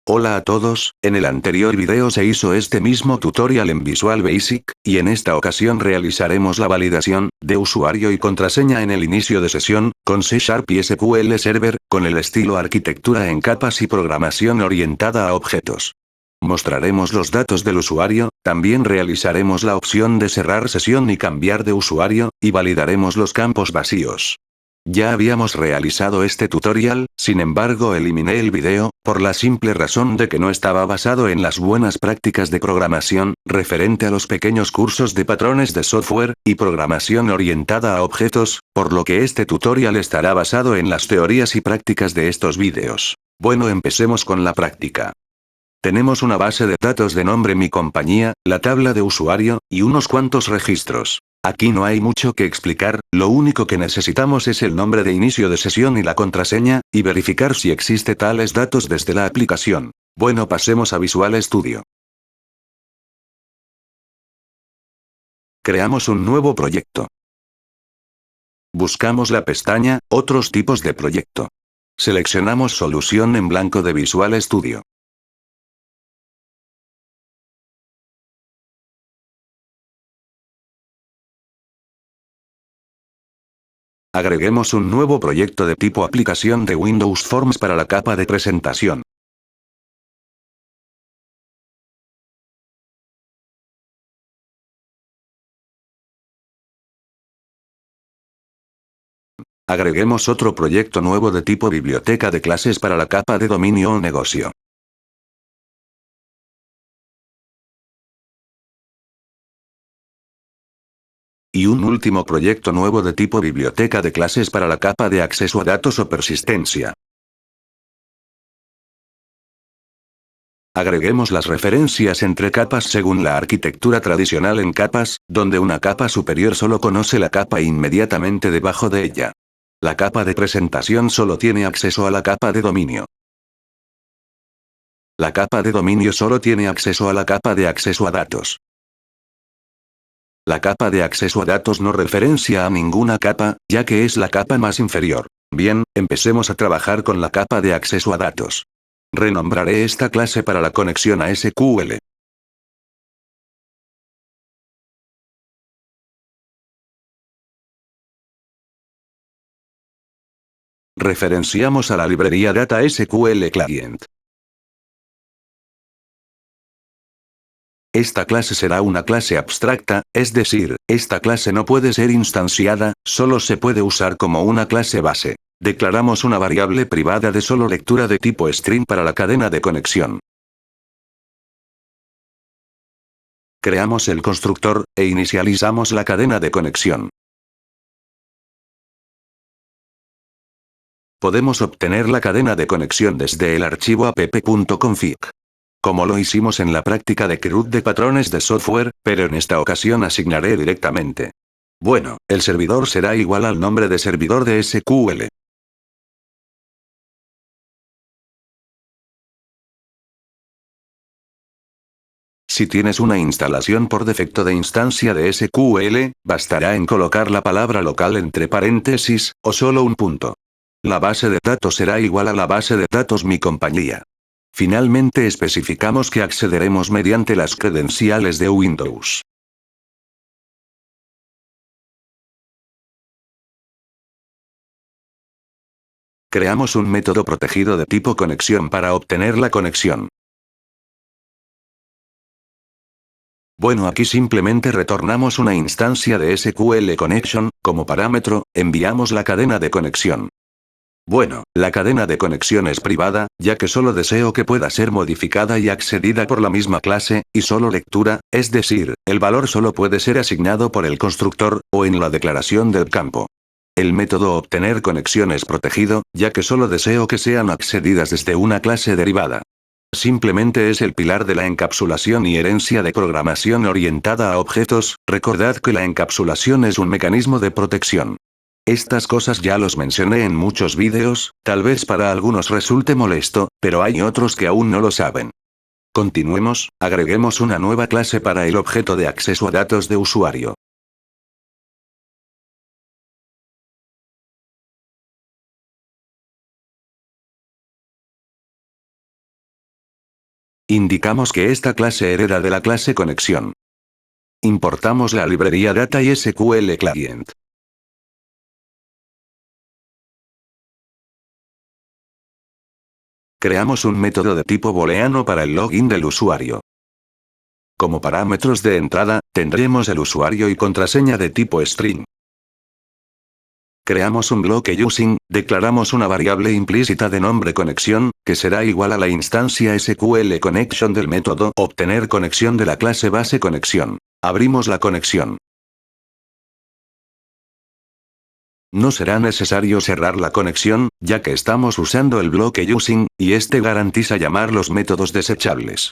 Hola a todos, en el anterior video se hizo este mismo tutorial en Visual Basic, y en esta ocasión realizaremos la validación de usuario y contraseña en el inicio de sesión, con C# y SQL Server, con el estilo arquitectura en capas y programación orientada a objetos. Mostraremos los datos del usuario, también realizaremos la opción de cerrar sesión y cambiar de usuario, y validaremos los campos vacíos. Ya habíamos realizado este tutorial, sin embargo eliminé el video, por la simple razón de que no estaba basado en las buenas prácticas de programación, referente a los pequeños cursos de patrones de software, y programación orientada a objetos, por lo que este tutorial estará basado en las teorías y prácticas de estos vídeos. Bueno, empecemos con la práctica. Tenemos una base de datos de nombre mi compañía, la tabla de usuario, y unos cuantos registros. Aquí no hay mucho que explicar, lo único que necesitamos es el nombre de inicio de sesión y la contraseña, y verificar si existe tales datos desde la aplicación. Bueno, pasemos a Visual Studio. Creamos un nuevo proyecto. Buscamos la pestaña, otros tipos de proyecto. Seleccionamos solución en blanco de Visual Studio. Agreguemos un nuevo proyecto de tipo aplicación de Windows Forms para la capa de presentación. Agreguemos otro proyecto nuevo de tipo biblioteca de clases para la capa de dominio o negocio. Y un último proyecto nuevo de tipo biblioteca de clases para la capa de acceso a datos o persistencia. Agreguemos las referencias entre capas según la arquitectura tradicional en capas, donde una capa superior solo conoce la capa inmediatamente debajo de ella. La capa de presentación solo tiene acceso a la capa de dominio. La capa de dominio solo tiene acceso a la capa de acceso a datos. La capa de acceso a datos no referencia a ninguna capa, ya que es la capa más inferior. Bien, empecemos a trabajar con la capa de acceso a datos. Renombraré esta clase para la conexión a SQL. Referenciamos a la librería Data SQL Client. Esta clase será una clase abstracta, es decir, esta clase no puede ser instanciada, solo se puede usar como una clase base. Declaramos una variable privada de solo lectura de tipo string para la cadena de conexión. Creamos el constructor, e inicializamos la cadena de conexión. Podemos obtener la cadena de conexión desde el archivo app.config. Como lo hicimos en la práctica de CRUD de patrones de software, pero en esta ocasión asignaré directamente. Bueno, el servidor será igual al nombre de servidor de SQL. Si tienes una instalación por defecto de instancia de SQL, bastará en colocar la palabra local entre paréntesis, o solo un punto. La base de datos será igual a la base de datos mi compañía. Finalmente especificamos que accederemos mediante las credenciales de Windows. Creamos un método protegido de tipo conexión para obtener la conexión. Bueno, aquí simplemente retornamos una instancia de SQL Connection, como parámetro, enviamos la cadena de conexión. Bueno, la cadena de conexión es privada, ya que solo deseo que pueda ser modificada y accedida por la misma clase, y solo lectura, es decir, el valor solo puede ser asignado por el constructor, o en la declaración del campo. El método obtener conexión es protegido, ya que solo deseo que sean accedidas desde una clase derivada. Simplemente es el pilar de la encapsulación y herencia de programación orientada a objetos, recordad que la encapsulación es un mecanismo de protección. Estas cosas ya los mencioné en muchos vídeos, tal vez para algunos resulte molesto, pero hay otros que aún no lo saben. Continuemos, agreguemos una nueva clase para el objeto de acceso a datos de usuario. Indicamos que esta clase hereda de la clase conexión. Importamos la librería Data y SQL Client. Creamos un método de tipo booleano para el login del usuario. Como parámetros de entrada, tendremos el usuario y contraseña de tipo string. Creamos un bloque using, declaramos una variable implícita de nombre conexión, que será igual a la instancia SQL connection del método obtener conexión de la clase base conexión. Abrimos la conexión. No será necesario cerrar la conexión, ya que estamos usando el bloque using, y este garantiza llamar los métodos desechables.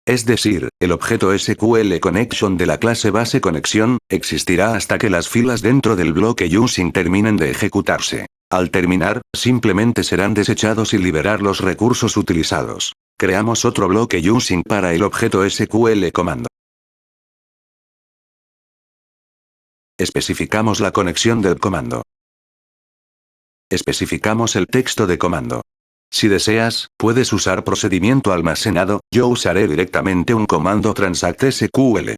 Es decir, el objeto SQL connection de la clase base conexión, existirá hasta que las filas dentro del bloque using terminen de ejecutarse. Al terminar, simplemente serán desechados y liberar los recursos utilizados. Creamos otro bloque using para el objeto SQL comando. Especificamos la conexión del comando. Especificamos el texto de comando. Si deseas, puedes usar procedimiento almacenado, yo usaré directamente un comando transact SQL.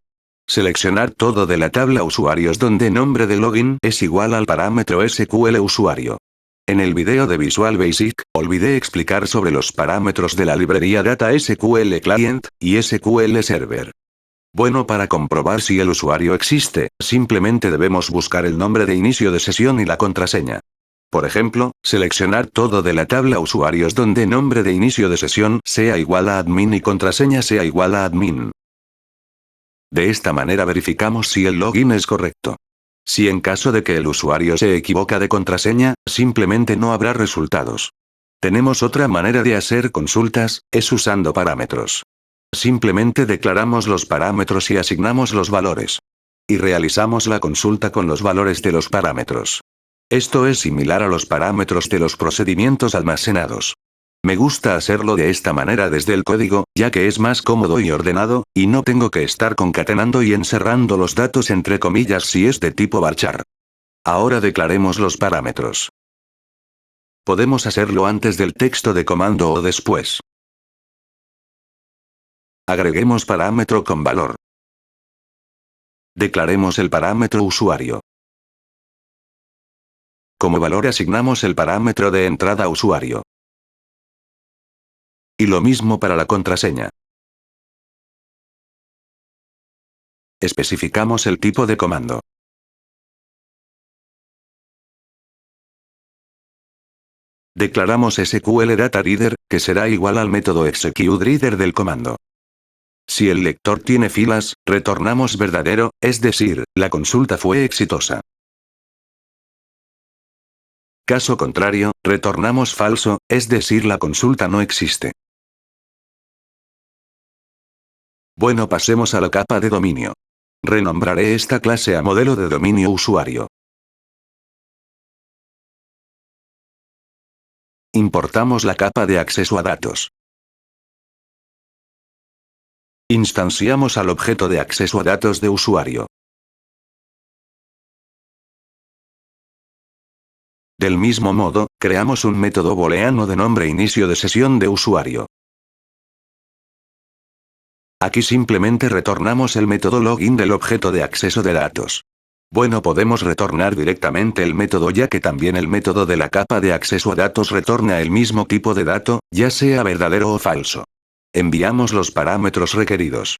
Seleccionar todo de la tabla usuarios donde nombre de login es igual al parámetro SQL usuario. En el video de Visual Basic, olvidé explicar sobre los parámetros de la librería Data SQL Client y SQL Server. Bueno, para comprobar si el usuario existe, simplemente debemos buscar el nombre de inicio de sesión y la contraseña. Por ejemplo, seleccionar todo de la tabla usuarios donde nombre de inicio de sesión sea igual a admin y contraseña sea igual a admin. De esta manera verificamos si el login es correcto. Si en caso de que el usuario se equivoca de contraseña, simplemente no habrá resultados. Tenemos otra manera de hacer consultas, es usando parámetros. Simplemente declaramos los parámetros y asignamos los valores. Y realizamos la consulta con los valores de los parámetros. Esto es similar a los parámetros de los procedimientos almacenados. Me gusta hacerlo de esta manera desde el código, ya que es más cómodo y ordenado, y no tengo que estar concatenando y encerrando los datos entre comillas si es de tipo varchar. Ahora declaremos los parámetros. Podemos hacerlo antes del texto de comando o después. Agreguemos parámetro con valor. Declaremos el parámetro usuario. Como valor asignamos el parámetro de entrada usuario. Y lo mismo para la contraseña. Especificamos el tipo de comando. Declaramos SQL Data Reader, que será igual al método ExecuteReader del comando. Si el lector tiene filas, retornamos verdadero, es decir, la consulta fue exitosa. Caso contrario, retornamos falso, es decir, la consulta no existe. Bueno, pasemos a la capa de dominio. Renombraré esta clase a modelo de dominio usuario. Importamos la capa de acceso a datos. Instanciamos al objeto de acceso a datos de usuario. Del mismo modo, creamos un método booleano de nombre inicio de sesión de usuario. Aquí simplemente retornamos el método login del objeto de acceso de datos. Bueno, podemos retornar directamente el método ya que también el método de la capa de acceso a datos retorna el mismo tipo de dato, ya sea verdadero o falso. Enviamos los parámetros requeridos.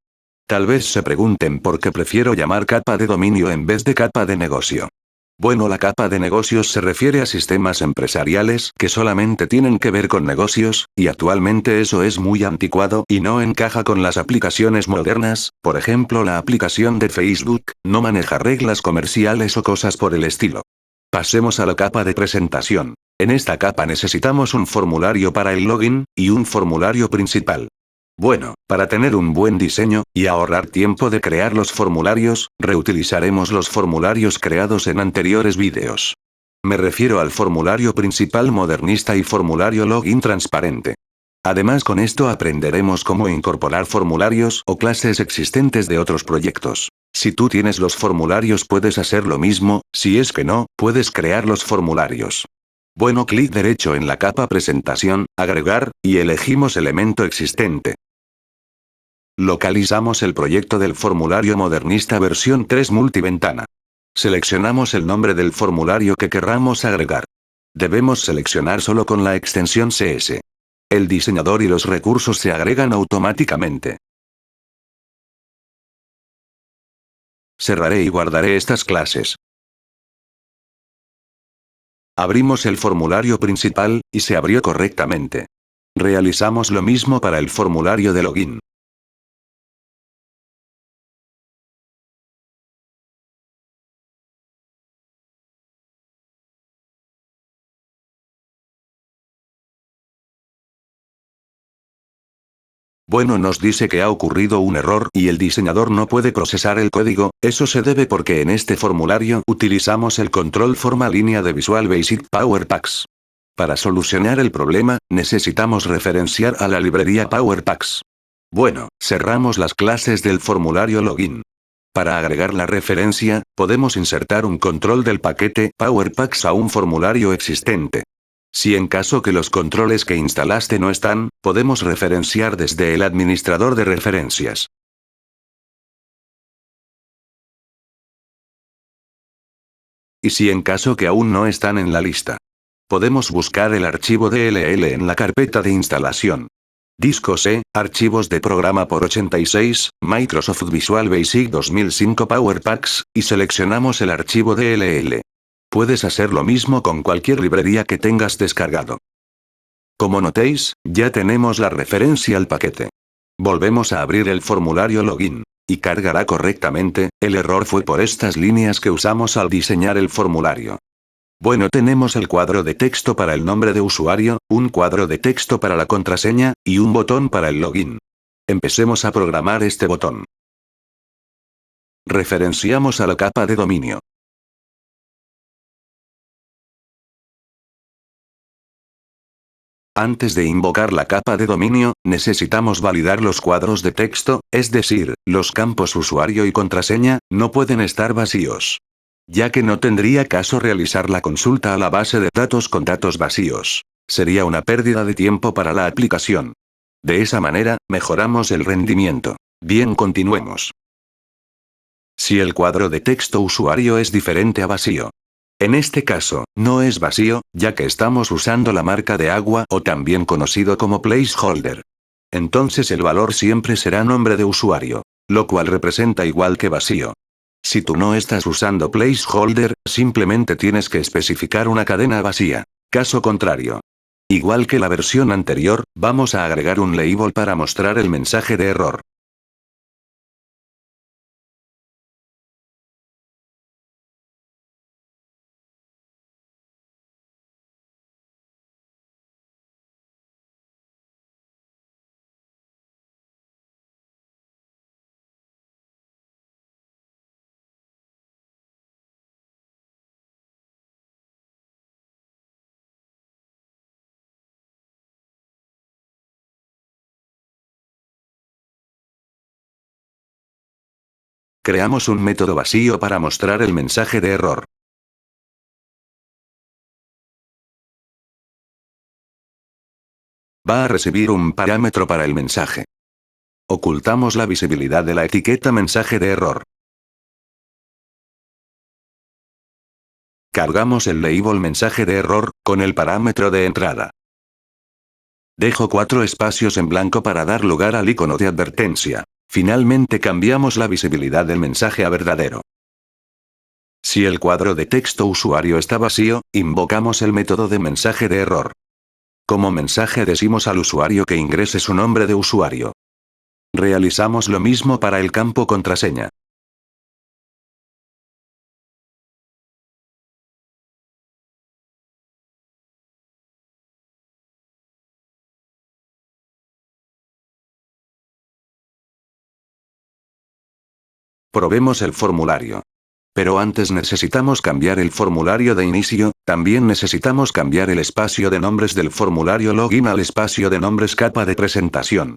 Tal vez se pregunten por qué prefiero llamar capa de dominio en vez de capa de negocio. Bueno, la capa de negocios se refiere a sistemas empresariales que solamente tienen que ver con negocios, y actualmente eso es muy anticuado y no encaja con las aplicaciones modernas, por ejemplo la aplicación de Facebook, no maneja reglas comerciales o cosas por el estilo. Pasemos a la capa de presentación. En esta capa necesitamos un formulario para el login, y un formulario principal. Bueno, para tener un buen diseño, y ahorrar tiempo de crear los formularios, reutilizaremos los formularios creados en anteriores vídeos. Me refiero al formulario principal modernista y formulario login transparente. Además, con esto aprenderemos cómo incorporar formularios o clases existentes de otros proyectos. Si tú tienes los formularios puedes hacer lo mismo, si es que no, puedes crear los formularios. Bueno, clic derecho en la capa presentación, agregar, y elegimos elemento existente. Localizamos el proyecto del formulario modernista versión 3 multiventana. Seleccionamos el nombre del formulario que querramos agregar. Debemos seleccionar solo con la extensión CS. El diseñador y los recursos se agregan automáticamente. Cerraré y guardaré estas clases. Abrimos el formulario principal, y se abrió correctamente. Realizamos lo mismo para el formulario de login. Bueno, nos dice que ha ocurrido un error y el diseñador no puede procesar el código. Eso se debe porque en este formulario utilizamos el control forma línea de Visual Basic Power Packs. Para solucionar el problema, necesitamos referenciar a la librería Power Packs. Bueno, cerramos las clases del formulario login. Para agregar la referencia, podemos insertar un control del paquete Power Packs a un formulario existente. Si en caso que los controles que instalaste no están, podemos referenciar desde el administrador de referencias. Y si en caso que aún no están en la lista, podemos buscar el archivo DLL en la carpeta de instalación. Disco C, archivos de programa por 86, Microsoft Visual Basic 2005 Power Packs, y seleccionamos el archivo DLL. Puedes hacer lo mismo con cualquier librería que tengas descargado. Como notéis, ya tenemos la referencia al paquete. Volvemos a abrir el formulario login. Y cargará correctamente. El error fue por estas líneas que usamos al diseñar el formulario. Bueno, tenemos el cuadro de texto para el nombre de usuario, un cuadro de texto para la contraseña, y un botón para el login. Empecemos a programar este botón. Referenciamos a la capa de dominio. Antes de invocar la capa de dominio, necesitamos validar los cuadros de texto, es decir, los campos usuario y contraseña, no pueden estar vacíos. Ya que no tendría caso realizar la consulta a la base de datos con datos vacíos. Sería una pérdida de tiempo para la aplicación. De esa manera, mejoramos el rendimiento. Bien, continuemos. Si el cuadro de texto usuario es diferente a vacío. En este caso, no es vacío, ya que estamos usando la marca de agua o también conocido como placeholder. Entonces el valor siempre será nombre de usuario. Lo cual representa igual que vacío. Si tú no estás usando placeholder, simplemente tienes que especificar una cadena vacía. Caso contrario. Igual que la versión anterior, vamos a agregar un label para mostrar el mensaje de error. Creamos un método vacío para mostrar el mensaje de error. Va a recibir un parámetro para el mensaje. Ocultamos la visibilidad de la etiqueta mensaje de error. Cargamos el label mensaje de error, con el parámetro de entrada. Dejo 4 espacios en blanco para dar lugar al icono de advertencia. Finalmente cambiamos la visibilidad del mensaje a verdadero. Si el cuadro de texto usuario está vacío, invocamos el método de mensaje de error. Como mensaje decimos al usuario que ingrese su nombre de usuario. Realizamos lo mismo para el campo contraseña. Probemos el formulario. Pero antes necesitamos cambiar el formulario de inicio, también necesitamos cambiar el espacio de nombres del formulario login al espacio de nombres capa de presentación.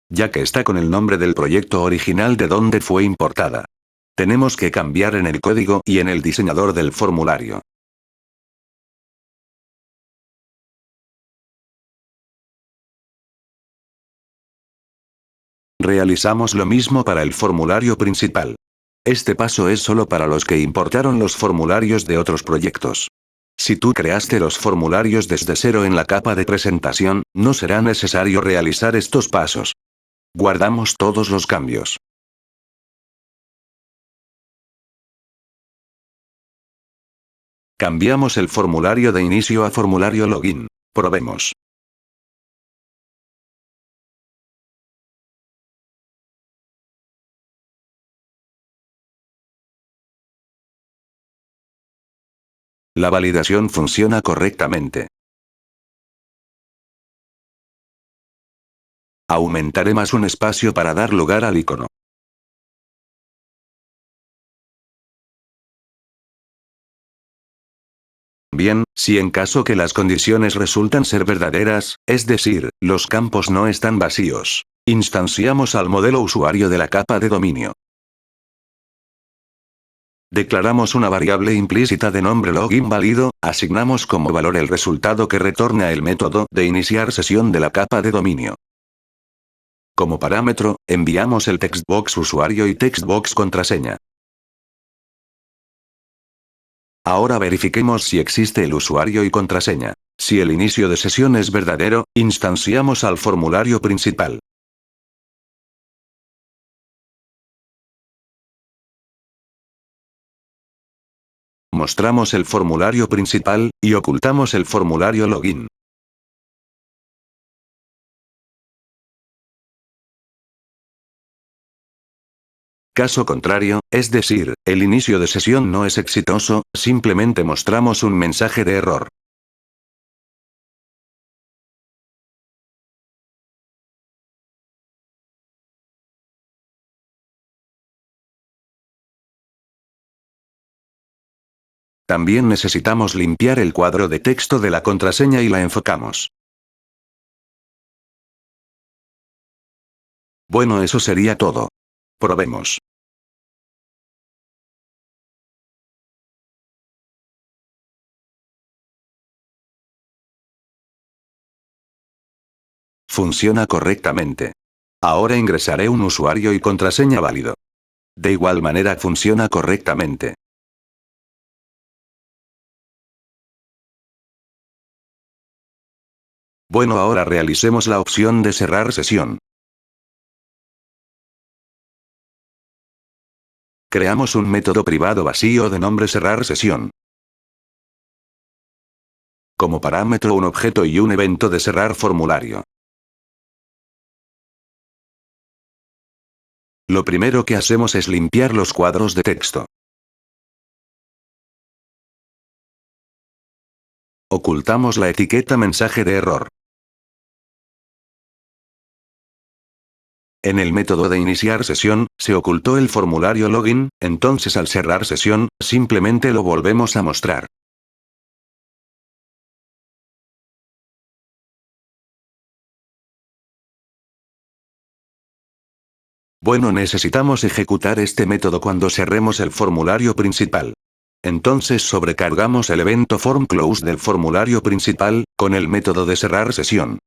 Ya que está con el nombre del proyecto original de donde fue importada. Tenemos que cambiar en el código y en el diseñador del formulario. Realizamos lo mismo para el formulario principal. Este paso es solo para los que importaron los formularios de otros proyectos. Si tú creaste los formularios desde cero en la capa de presentación, no será necesario realizar estos pasos. Guardamos todos los cambios. Cambiamos el formulario de inicio a formulario login. Probemos. La validación funciona correctamente. Aumentaré más un espacio para dar lugar al icono. Bien, si en caso que las condiciones resultan ser verdaderas, es decir, los campos no están vacíos, instanciamos al modelo usuario de la capa de dominio. Declaramos una variable implícita de nombre login válido, asignamos como valor el resultado que retorna el método de iniciar sesión de la capa de dominio. Como parámetro, enviamos el textbox usuario y textbox contraseña. Ahora verifiquemos si existe el usuario y contraseña. Si el inicio de sesión es verdadero, instanciamos al formulario principal. Mostramos el formulario principal, y ocultamos el formulario login. Caso contrario, es decir, el inicio de sesión no es exitoso, simplemente mostramos un mensaje de error. También necesitamos limpiar el cuadro de texto de la contraseña y la enfocamos. Bueno, eso sería todo. Probemos. Funciona correctamente. Ahora ingresaré un usuario y contraseña válido. De igual manera funciona correctamente. Bueno, ahora realicemos la opción de cerrar sesión. Creamos un método privado vacío de nombre cerrar sesión. Como parámetro un objeto y un evento de cerrar formulario. Lo primero que hacemos es limpiar los cuadros de texto. Ocultamos la etiqueta mensaje de error. En el método de iniciar sesión, se ocultó el formulario login, entonces al cerrar sesión, simplemente lo volvemos a mostrar. Bueno, necesitamos ejecutar este método cuando cerremos el formulario principal. Entonces sobrecargamos el evento formClose del formulario principal, con el método de cerrar sesión.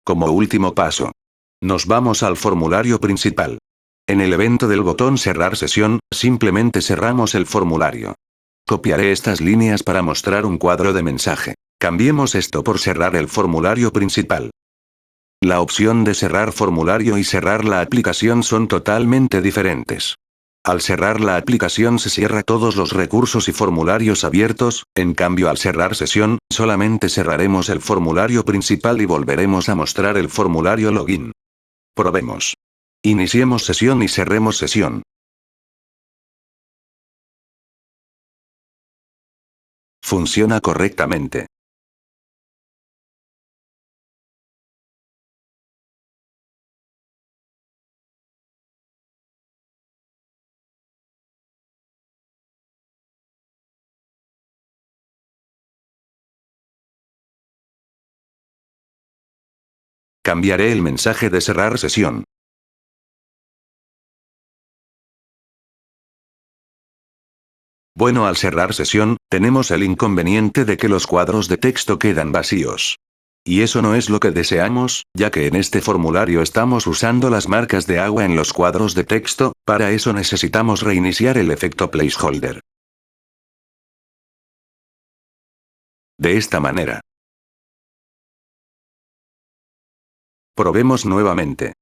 Como último paso, nos vamos al formulario principal. En el evento del botón cerrar sesión, simplemente cerramos el formulario. Copiaré estas líneas para mostrar un cuadro de mensaje. Cambiemos esto por cerrar el formulario principal. La opción de cerrar formulario y cerrar la aplicación son totalmente diferentes. Al cerrar la aplicación se cierra todos los recursos y formularios abiertos, en cambio al cerrar sesión, solamente cerraremos el formulario principal y volveremos a mostrar el formulario login. Probemos. Iniciemos sesión y cerremos sesión. Funciona correctamente. Cambiaré el mensaje de cerrar sesión. Bueno, al cerrar sesión, tenemos el inconveniente de que los cuadros de texto quedan vacíos. Y eso no es lo que deseamos, ya que en este formulario estamos usando las marcas de agua en los cuadros de texto, para eso necesitamos reiniciar el efecto placeholder. De esta manera. Probemos nuevamente.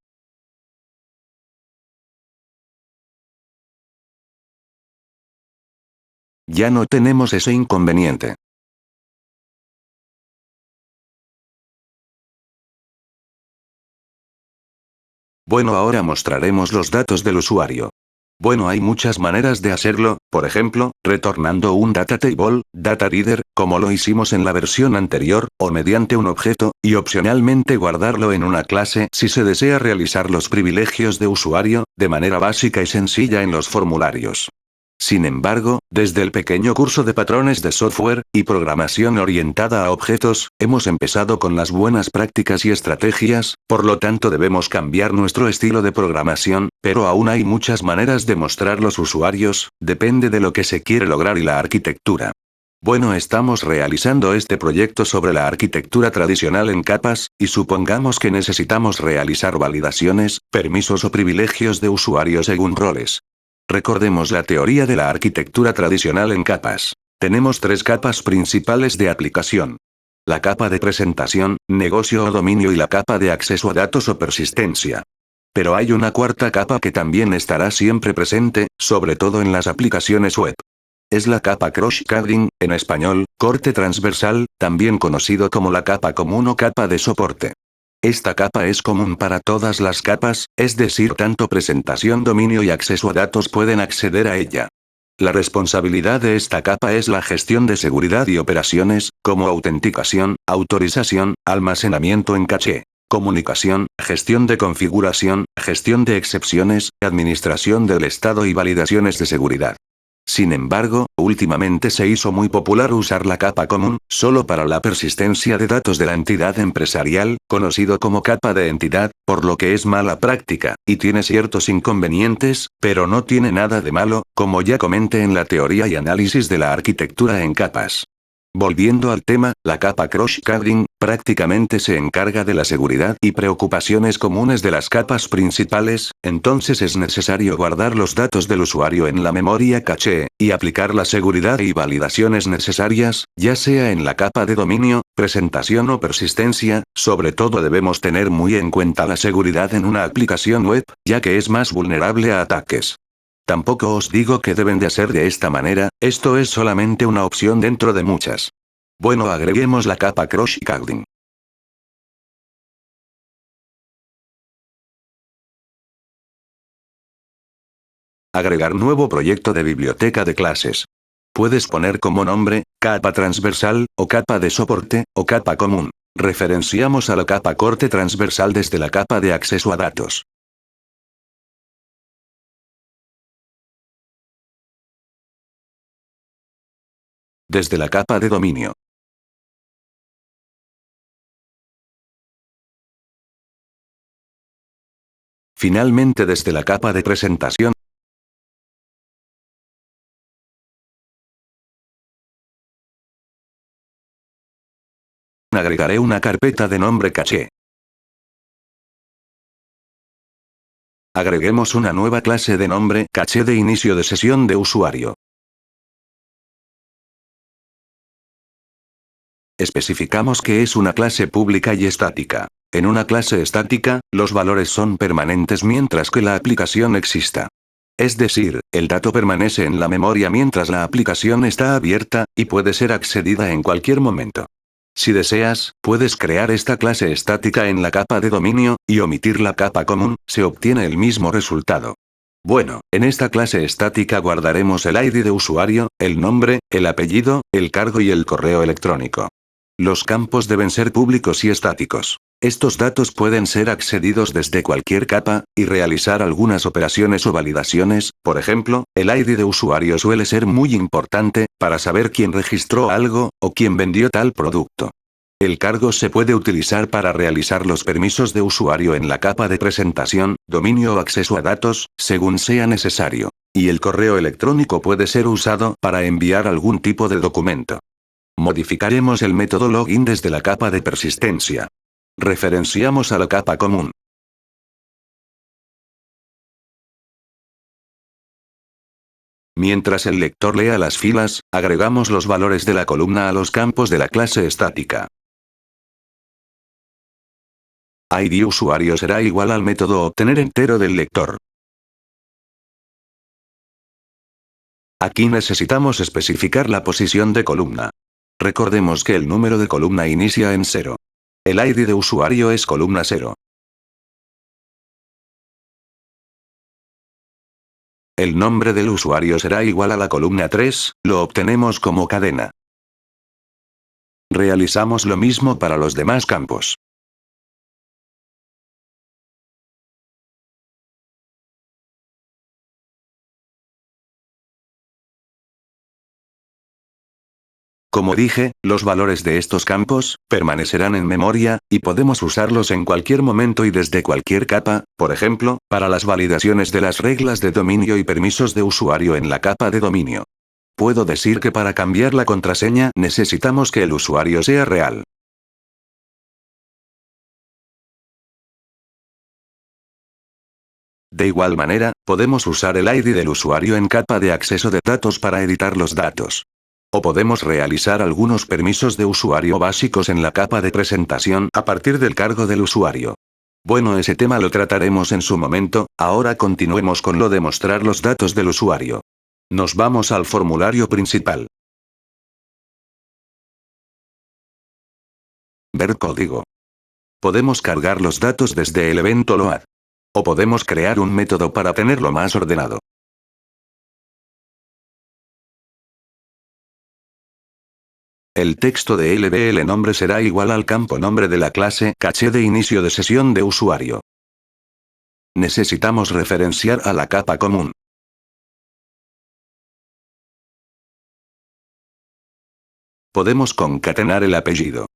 Ya no tenemos ese inconveniente. Bueno, ahora mostraremos los datos del usuario. Bueno, hay muchas maneras de hacerlo, por ejemplo, retornando un data table, data reader, como lo hicimos en la versión anterior, o mediante un objeto, y opcionalmente guardarlo en una clase si se desea realizar los privilegios de usuario, de manera básica y sencilla en los formularios. Sin embargo, desde el pequeño curso de patrones de software y programación orientada a objetos, hemos empezado con las buenas prácticas y estrategias, por lo tanto debemos cambiar nuestro estilo de programación, pero aún hay muchas maneras de mostrar los usuarios, depende de lo que se quiere lograr y la arquitectura. Bueno, estamos realizando este proyecto sobre la arquitectura tradicional en capas, y supongamos que necesitamos realizar validaciones, permisos o privilegios de usuario según roles. Recordemos la teoría de la arquitectura tradicional en capas. Tenemos tres capas principales de aplicación. La capa de presentación, negocio o dominio y la capa de acceso a datos o persistencia. Pero hay una cuarta capa que también estará siempre presente, sobre todo en las aplicaciones web. Es la capa cross-coding, en español, corte transversal, también conocido como la capa común o capa de soporte. Esta capa es común para todas las capas, es decir, tanto presentación, dominio y acceso a datos pueden acceder a ella. La responsabilidad de esta capa es la gestión de seguridad y operaciones, como autenticación, autorización, almacenamiento en caché, comunicación, gestión de configuración, gestión de excepciones, administración del estado y validaciones de seguridad. Sin embargo, últimamente se hizo muy popular usar la capa común, solo para la persistencia de datos de la entidad empresarial, conocido como capa de entidad, por lo que es mala práctica, y tiene ciertos inconvenientes, pero no tiene nada de malo, como ya comenté en la teoría y análisis de la arquitectura en capas. Volviendo al tema, la capa cross-coding, prácticamente se encarga de la seguridad y preocupaciones comunes de las capas principales, entonces es necesario guardar los datos del usuario en la memoria caché, y aplicar la seguridad y validaciones necesarias, ya sea en la capa de dominio, presentación o persistencia, sobre todo debemos tener muy en cuenta la seguridad en una aplicación web, ya que es más vulnerable a ataques. Tampoco os digo que deben de hacer de esta manera, esto es solamente una opción dentro de muchas. Bueno, agreguemos la capa cross-coding. Agregar nuevo proyecto de biblioteca de clases. Puedes poner como nombre, capa transversal, o capa de soporte, o capa común. Referenciamos a la capa corte transversal desde la capa de acceso a datos. Desde la capa de dominio. Finalmente desde la capa de presentación. Agregaré una carpeta de nombre caché. Agreguemos una nueva clase de nombre caché de inicio de sesión de usuario. Especificamos que es una clase pública y estática. En una clase estática, los valores son permanentes mientras que la aplicación exista. Es decir, el dato permanece en la memoria mientras la aplicación está abierta, y puede ser accedida en cualquier momento. Si deseas, puedes crear esta clase estática en la capa de dominio, y omitir la capa común, se obtiene el mismo resultado. Bueno, en esta clase estática guardaremos el ID de usuario, el nombre, el apellido, el cargo y el correo electrónico. Los campos deben ser públicos y estáticos. Estos datos pueden ser accedidos desde cualquier capa, y realizar algunas operaciones o validaciones, por ejemplo, el ID de usuario suele ser muy importante, para saber quién registró algo, o quién vendió tal producto. El cargo se puede utilizar para realizar los permisos de usuario en la capa de presentación, dominio o acceso a datos, según sea necesario. Y el correo electrónico puede ser usado para enviar algún tipo de documento. Modificaremos el método login desde la capa de persistencia. Referenciamos a la capa común. Mientras el lector lea las filas, agregamos los valores de la columna a los campos de la clase estática. ID usuario será igual al método obtener entero del lector. Aquí necesitamos especificar la posición de columna. Recordemos que el número de columna inicia en 0. El ID de usuario es columna 0. El nombre del usuario será igual a la columna 3, lo obtenemos como cadena. Realizamos lo mismo para los demás campos. Como dije, los valores de estos campos permanecerán en memoria, y podemos usarlos en cualquier momento y desde cualquier capa, por ejemplo, para las validaciones de las reglas de dominio y permisos de usuario en la capa de dominio. Puedo decir que para cambiar la contraseña necesitamos que el usuario sea real. De igual manera, podemos usar el ID del usuario en capa de acceso de datos para editar los datos. O podemos realizar algunos permisos de usuario básicos en la capa de presentación a partir del cargo del usuario. Bueno, ese tema lo trataremos en su momento, ahora continuemos con lo de mostrar los datos del usuario. Nos vamos al formulario principal. Ver código. Podemos cargar los datos desde el evento load. O podemos crear un método para tenerlo más ordenado. El texto de LBL nombre será igual al campo nombre de la clase caché de inicio de sesión de usuario. Necesitamos referenciar a la capa común. Podemos concatenar el apellido.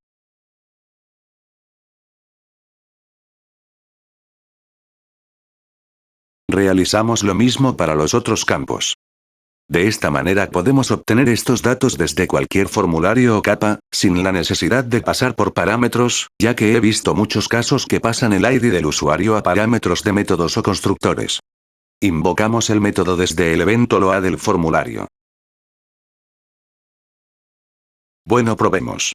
Realizamos lo mismo para los otros campos. De esta manera podemos obtener estos datos desde cualquier formulario o capa, sin la necesidad de pasar por parámetros, ya que he visto muchos casos que pasan el ID del usuario a parámetros de métodos o constructores. Invocamos el método desde el evento load del formulario. Bueno, probemos.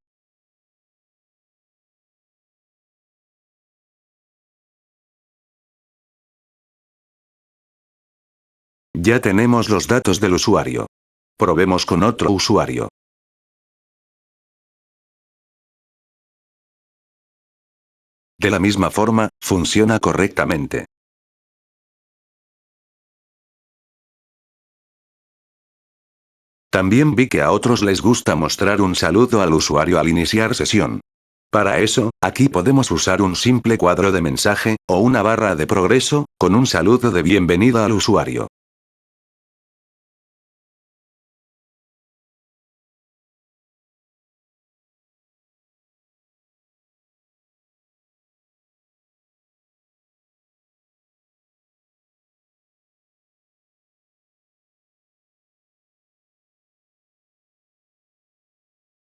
Ya tenemos los datos del usuario. Probemos con otro usuario. De la misma forma, funciona correctamente. También vi que a otros les gusta mostrar un saludo al usuario al iniciar sesión. Para eso, aquí podemos usar un simple cuadro de mensaje, o una barra de progreso, con un saludo de bienvenida al usuario.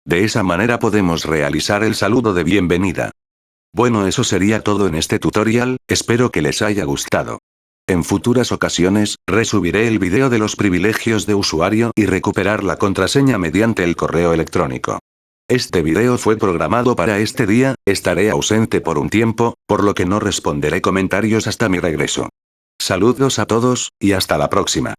De esa manera podemos realizar el saludo de bienvenida. Bueno, eso sería todo en este tutorial, espero que les haya gustado. En futuras ocasiones, resubiré el video de los privilegios de usuario y recuperar la contraseña mediante el correo electrónico. Este video fue programado para este día, estaré ausente por un tiempo, por lo que no responderé comentarios hasta mi regreso. Saludos a todos, y hasta la próxima.